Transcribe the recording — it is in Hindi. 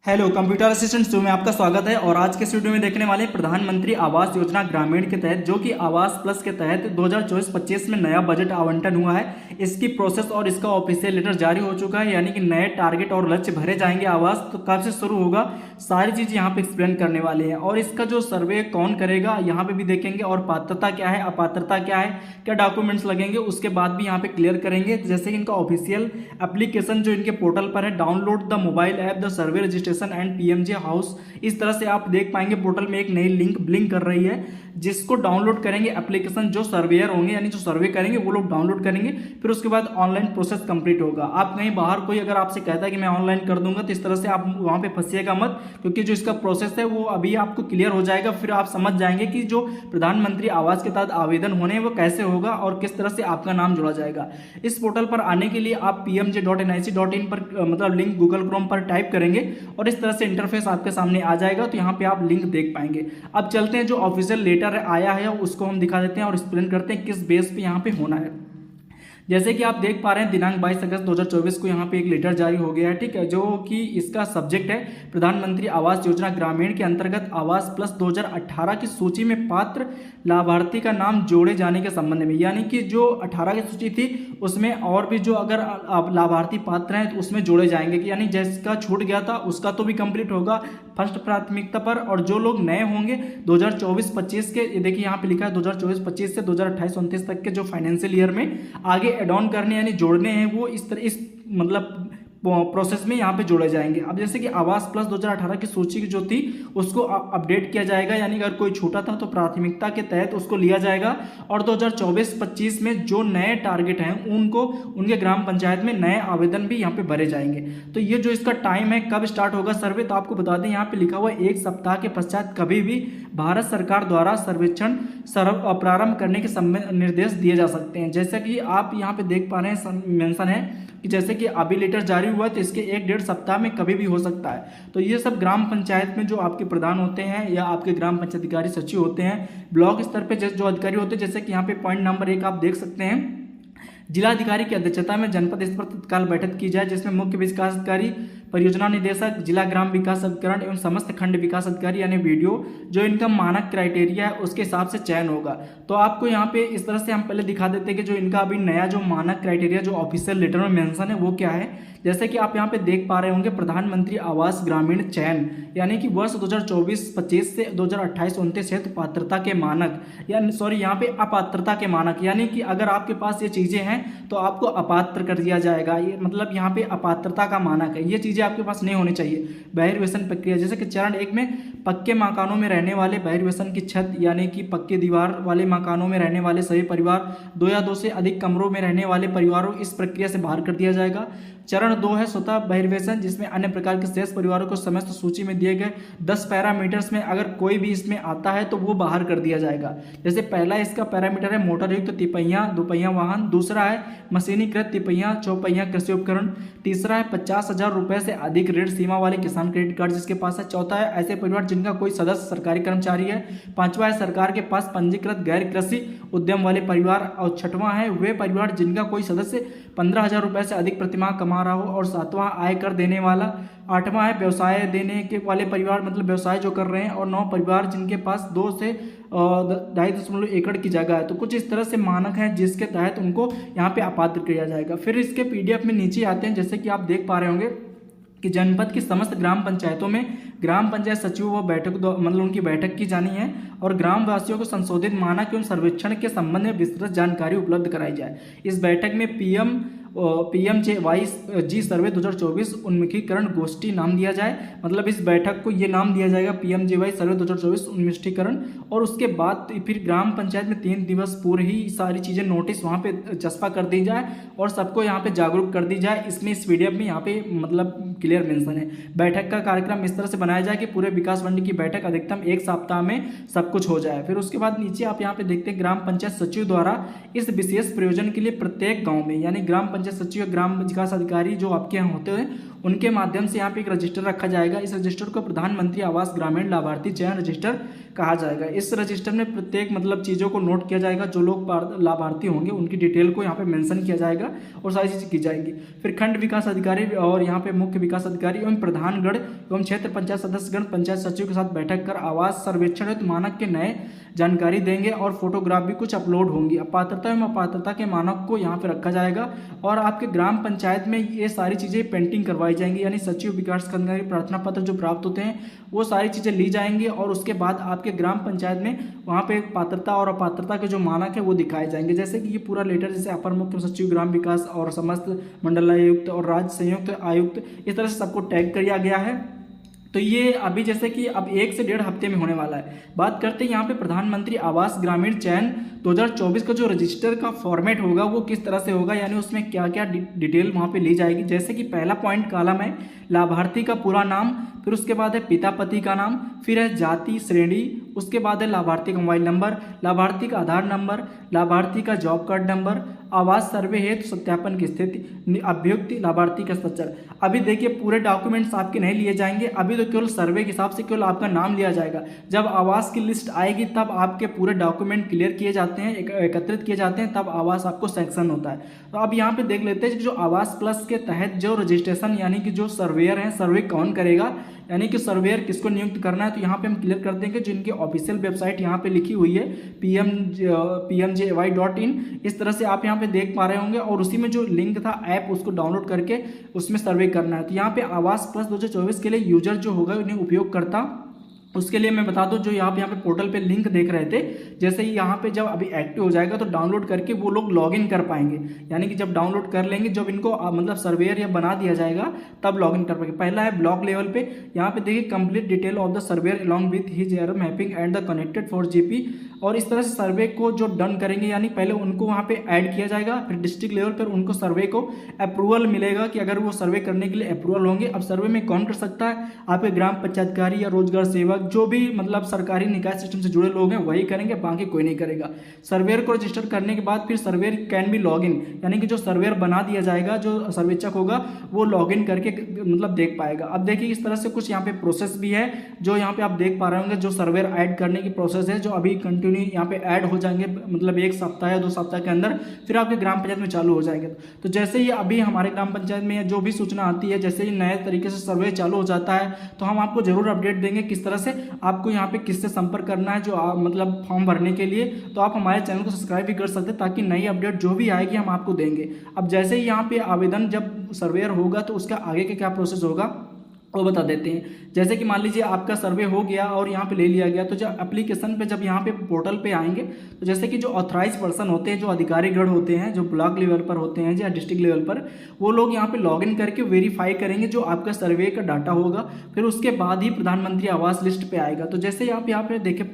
हेलो कंप्यूटर असिस्टेंट शो में आपका स्वागत है। और आज के इस वीडियो में देखने वाले हैं प्रधानमंत्री आवास योजना ग्रामीण के तहत जो कि आवास प्लस के तहत 2024-25 में नया बजट आवंटन हुआ है। इसकी प्रोसेस और इसका ऑफिशियल लेटर जारी हो चुका है, यानी कि नए टारगेट और लक्ष्य भरे जाएंगे। आवास तो कब से शुरू होगा, सारी चीज़ यहाँ पे एक्सप्लेन करने वाले हैं। और इसका जो सर्वे कौन करेगा यहाँ पे भी देखेंगे, और पात्रता क्या है, अपात्रता क्या है, क्या डॉक्यूमेंट्स लगेंगे, उसके बाद भी यहाँ पे क्लियर करेंगे। जैसे कि इनका ऑफिशियल एप्लीकेशन जो इनके पोर्टल पर है, download the mobile app the survey registration and PMJ house, इस तरह से आप देख पाएंगे पोर्टल में एक नई लिंक ब्लिंक कर रही है, जिसको डाउनलोड करेंगे एप्लीकेशन जो सर्वेयर होंगे यानी जो सर्वे करेंगे वो लोग डाउनलोड करेंगे। फिर उसके बाद ऑनलाइन प्रोसेस कंप्लीट होगा। आप कहीं बाहर कोई अगर आपसे कहता है कि मैं ऑनलाइन कर दूंगा, तो इस तरह से आप वहां पे फंसिएगा मत, क्योंकि जो इसका प्रोसेस है वो अभी आपको क्लियर हो जाएगा। फिर आप समझ जाएंगे कि जो प्रधानमंत्री आवास के तहत आवेदन होने वो कैसे होगा और किस तरह से आपका नाम जोड़ा जाएगा। इस पोर्टल पर आने के लिए आप pmj.nic.in पर मतलब लिंक गूगल क्रोम पर टाइप करेंगे और इस तरह से इंटरफेस आपके सामने आ जाएगा। तो यहाँ पे आप लिंक देख पाएंगे। अब चलते हैं, जो ऑफिशियल लेटर आया है उसको हम दिखा देते हैं और एक्सप्लेन करते हैं किस बेस पे यहाँ पे होना है। जैसे कि आप देख पा रहे हैं, दिनांक 22 अगस्त 2024 को यहाँ पे एक लेटर जारी हो गया है, ठीक है, जो कि इसका सब्जेक्ट है प्रधानमंत्री आवास योजना ग्रामीण के अंतर्गत आवास प्लस 2018 की सूची में पात्र लाभार्थी का नाम जोड़े जाने के संबंध में। यानी कि जो 18 की सूची थी उसमें और भी जो अगर लाभार्थी पात्र हैं तो उसमें जोड़े जाएंगे, कि यानी जिसका छूट गया था उसका तो भी कंप्लीट होगा फर्स्ट प्राथमिकता पर। और जो लोग नए होंगे 2024-25 के, ये देखिए यहाँ पे लिखा है 2024-25 से 2028-29 तक के जो फाइनेंशियल ईयर में आगे एड ऑन करने यानी जोड़ने हैं, वो इस तरह इस मतलब प्रोसेस में यहाँ पे जोड़े जाएंगे। अब जैसे कि आवास प्लस 2018 की सूची जो थी उसको अपडेट किया जाएगा, यानी अगर कोई छूटा था तो प्राथमिकता के तहत उसको लिया जाएगा। और 2024-25 में जो नए टारगेट हैं उनको उनके ग्राम पंचायत में नए आवेदन भी यहाँ पे भरे जाएंगे। तो ये जो इसका टाइम है कब स्टार्ट होगा सर्वे, तो आपको बता दें यहाँ पे लिखा हुआ है 1 सप्ताह के पश्चात कभी भी भारत सरकार द्वारा सर्वेक्षण प्रारंभ करने के निर्देश दिए जा सकते हैं। जैसा कि आप यहाँ पे देख पा रहे हैं, मेंशन है कि जैसे कि अभी लेटर जारी हुआ है तो इसके 1-1.5 सप्ताह में कभी भी हो सकता है। तो ये सब ग्राम पंचायत में जो आपके प्रधान होते हैं या आपके ग्राम पंचायत अधिकारी सचिव होते हैं, ब्लॉक स्तर पे जो अधिकारी होते हैं, जैसे कि यहाँ पे पॉइंट नंबर 1 आप देख सकते हैं, जिलाधिकारी की अध्यक्षता में जनपद स्तर पर तत्काल बैठक की जाए, जिसमें मुख्य विकास अधिकारी, परियोजना निदेशक, जिला ग्राम विकास अभिकरण एवं समस्त खंड विकास अधिकारी यानी वीडियो, जो इनका मानक क्राइटेरिया है उसके हिसाब से चयन होगा। तो आपको यहाँ पे इस तरह से हम पहले दिखा देते हैं कि जो इनका अभी नया जो मानक क्राइटेरिया जो ऑफिशियल लेटर में मेंशन है वो क्या है। जैसे कि आप यहाँ पे देख पा रहे होंगे, प्रधानमंत्री आवास ग्रामीण चयन यानी कि वर्ष 2024-25 से 2028-29 हेतु पात्रता के मानक, या सॉरी यहाँ पे अपात्रता के मानक, यानी कि अगर आपके पास ये चीजें हैं तो आपको अपात्र कर दिया जाएगा। ये मतलब यहाँ पे अपात्रता का मानक है, ये चीजें आपके पास नहीं होनी चाहिए। बहिर्वेशन प्रक्रिया, जैसे कि चरण 1 में पक्के मकानों में रहने वाले, बहिर्वेशन की छत यानी कि पक्के दीवार वाले मकानों में रहने वाले सभी परिवार, 2 या 2 से अधिक कमरों में रहने वाले परिवारों इस प्रक्रिया से बाहर कर दिया जाएगा। चरण 2 है स्वतः बहिर्वेशन, जिसमें अन्य प्रकार के शेष परिवारों को समस्त सूची में दिए गए 10 पैरामीटर्स में अगर कोई भी इसमें आता है तो वो बाहर कर दिया जाएगा। जैसे पहला इसका पैरामीटर है मोटर युक्त तिपहिया दोपहिया वाहन, दूसरा है मशीनीकृत तिपहिया चौपहिया कृषि उपकरण, तीसरा है 50,000 रुपए से अधिक ऋण सीमा वाले किसान क्रेडिट कार्ड जिसके पास है, चौथा है ऐसे परिवार जिनका कोई सदस्य सरकारी कर्मचारी है, पांचवा है सरकार के पास पंजीकृत गैर कृषि उद्यम वाले परिवार, और छठवां है वे परिवार जिनका कोई सदस्य 15,000 रुपए से अधिक प्रतिमाह कमा रहा हो, और सातवां आयकर देने वाला, आठवां है व्यवसाय देने के वाले परिवार मतलब व्यवसाय जो कर रहे हैं, और 9 परिवार जिनके पास 2 से 2.5 एकड़ की जगह है। तो कुछ इस तरह से मानक हैं जिसके तहत उनको यहाँ पे अपात्र किया जाएगा। फिर इसके पीडीएफ में नीचे आते हैं, जैसे कि आप देख पा रहे होंगे कि जनपद की समस्त ग्राम पंचायतों में ग्राम पंचायत सचिव व बैठक मतलब उनकी बैठक की जानी है, और ग्राम वासियों को संशोधित मानक एवं सर्वेक्षण के संबंध में विस्तृत जानकारी उपलब्ध कराई जाए। इस बैठक में PMJY सर्वे 2024 उन्मुखीकरण गोष्ठी नाम दिया जाए, मतलब इस बैठक को ये नाम दिया जाएगा PMJY सर्वे 2024 उन्मुखीकरण। और उसके बाद फिर ग्राम पंचायत में 3 दिवस पूर्व ही सारी चीज़ें नोटिस वहाँ पे चस्पा कर दी जाए और सबको यहाँ पे जागरूक कर दी जाए। इसमें इस पीडीएफ में यहाँ पे मतलब क्लियर मेंशन है। बैठक का कार्यक्रम इस तरह से बनाया जाए कि पूरे विकास मंडल की बैठक अधिकतम 1 सप्ताह में सब कुछ हो जाए। फिर उसके बाद नीचे आप यहाँ पे देखते हैं, ग्राम पंचायत सचिव द्वारा इस विशेष प्रयोजन के लिए प्रत्येक गाँव में यानी ग्राम पंचायत सचिव, ग्राम विकास अधिकारी जो आपके यहाँ होते हैं उनके माध्यम से यहाँ पे एक रजिस्टर रखा जाएगा। इस रजिस्टर को प्रधानमंत्री आवास ग्रामीण लाभार्थी चयन रजिस्टर कहा जाएगा। इस रजिस्टर में प्रत्येक मतलब चीज़ों को नोट किया जाएगा, जो लोग लाभार्थी होंगे उनकी डिटेल को यहाँ पे मेंशन किया जाएगा और सारी चीज़ें की जाएंगी। फिर खंड विकास अधिकारी और यहाँ पे मुख्य विकास अधिकारी एवं प्रधानगण एवं क्षेत्र पंचायत सदस्यगण पंचायत सचिव के साथ बैठक कर आवास सर्वेक्षण हेतु मानक के नए जानकारी देंगे और फोटोग्राफ भी कुछ अपलोड होंगी। पात्रता एवं अपात्रता के मानक को यहाँ पे रखा जाएगा और आपके ग्राम पंचायत में ये सारी चीज़ें पेंटिंग करवाई जाएंगी, यानी सचिव विकास अधिकारी प्रार्थना पत्र जो प्राप्त होते हैं वो सारी चीज़ें ली जाएंगी और उसके बाद आपके ग्राम पंचायत में वहाँ पे पात्रता और अपात्रता के जो मानक है वो दिखाए जाएंगे। जैसे कि ये पूरा लेटर जैसे अपर मुख्य सचिव ग्राम विकास और समस्त मंडलायुक्त और राज्य संयुक्त आयुक्त इस तरह से सबको टैग किया गया है। तो ये अभी जैसे कि अब 1 से 1.5 हफ्ते में होने वाला है। बात करते हैं यहाँ पे प्रधानमंत्री आवास ग्रामीण चयन 2024 का जो रजिस्टर का फॉर्मेट होगा वो किस तरह से होगा, यानी उसमें क्या क्या डिटेल वहाँ पे ली जाएगी। जैसे कि पहला पॉइंट कॉलम है लाभार्थी का पूरा नाम, फिर उसके बाद है पिता पति का नाम, फिर है जाति श्रेणी, उसके बाद है लाभार्थी का मोबाइल नंबर, लाभार्थी का आधार नंबर, लाभार्थी का जॉब कार्ड नंबर, आवास सर्वे हेतु सत्यापन की स्थिति, अभ्युक्ति, लाभार्थी का स्ट्रक्चर। अभी देखिए पूरे डॉक्यूमेंट्स आपके नहीं लिए जाएंगे, अभी तो केवल सर्वे के हिसाब से केवल आपका नाम लिया जाएगा। जब आवास की लिस्ट आएगी तब आपके पूरे डॉक्यूमेंट क्लियर किए जाते हैं, एकत्रित किए जाते हैं, तब आवास आपको सैंक्शन होता है। तो अब यहाँ पे देख लेते हैं कि जो आवास प्लस के तहत जो रजिस्ट्रेशन यानी कि जो सर्वेयर हैं, सर्वे कौन करेगा, यानी कि सर्वेयर किसको नियुक्त करना है। तो यहाँ पे हम क्लियर कर देंगे जिनकी ऑफिशियल वेबसाइट यहाँ पे लिखी हुई है pmjy.in, इस तरह से आप यहाँ पे देख पा रहे होंगे और उसी में जो लिंक था ऐप उसको डाउनलोड करके उसमें सर्वे करना है। तो यहाँ पे आवास प्लस 2024 के लिए यूजर जो होगा उन्हें उपयोग करता, उसके लिए मैं बता दूं जो यहाँ पे पोर्टल पे लिंक देख रहे थे, जैसे ही यहाँ पे जब अभी एक्टिव हो जाएगा तो डाउनलोड करके वो लोग लॉगिन कर पाएंगे, यानी कि जब डाउनलोड कर लेंगे जब इनको मतलब सर्वेयर या बना दिया जाएगा तब लॉगिन कर पाएंगे। पहला है ब्लॉक लेवल पे, यहाँ पे देखिए complete detail of the surveyor along with his error mapping and the connected for GP, और इस तरह से सर्वे को जो डन करेंगे यानी पहले उनको वहाँ पे ऐड किया जाएगा, फिर डिस्ट्रिक्ट लेवल पर उनको सर्वे को अप्रूवल मिलेगा कि अगर वो सर्वे करने के लिए अप्रूवल होंगे। अब सर्वे में कौन कर सकता है, आपके ग्राम पंचायतकारी या रोजगार सेवक जो भी मतलब सरकारी निकाय सिस्टम से जुड़े लोग हैं वही करेंगे, बाकी कोई नहीं करेगा। सर्वेयर को रजिस्टर करने के बाद फिर surveyor can be log in, यानी कि जो सर्वेयर बना दिया जाएगा जो सर्वेक्षक होगा वो लॉग इन करके मतलब देख पाएगा। अब देखिए इस तरह से कुछ यहाँ पे प्रोसेस भी है जो यहाँ पे आप देख पा रहे होंगे, जो सर्वेयर ऐड करने की प्रोसेस है जो अभी कंटिन्यू यहाँ पे ऐड हो जाएंगे, मतलब 1 सप्ताह या 2 सप्ताह के अंदर फिर आपके ग्राम पंचायत में चालू हो जाएंगे। तो जैसे ही अभी हमारे ग्राम पंचायत में जो भी सूचना आती है, जैसे ही नए तरीके से सर्वे चालू हो जाता है तो हम आपको जरूर अपडेट देंगे किस तरह से आपको यहाँ पे किससे संपर्क करना है जो मतलब फॉर्म भरने के लिए। तो आप हमारे चैनल को सब्सक्राइब भी कर सकते हैं ताकि नई अपडेट जो भी आएगी हम आपको देंगे। अब जैसे ही यहाँ पे आवेदन जब सर्वेयर होगा तो उसका आगे का क्या प्रोसेस होगा वो बता देते हैं। जैसे कि मान लीजिए आपका सर्वे हो गया और यहाँ पे ले लिया गया, तो जब एप्लीकेशन पे जब यहाँ पे पोर्टल पे आएंगे तो जैसे कि जो ऑथराइज पर्सन होते हैं, जो अधिकारीगण होते हैं, जो ब्लॉक लेवल पर होते हैं या डिस्ट्रिक्ट लेवल पर, वो लोग यहाँ पे लॉगिन करके वेरीफाई करेंगे जो आपका सर्वे का डाटा होगा, फिर उसके बाद ही प्रधानमंत्री आवास लिस्ट पे आएगा। तो जैसे आप यहाँ पे देखे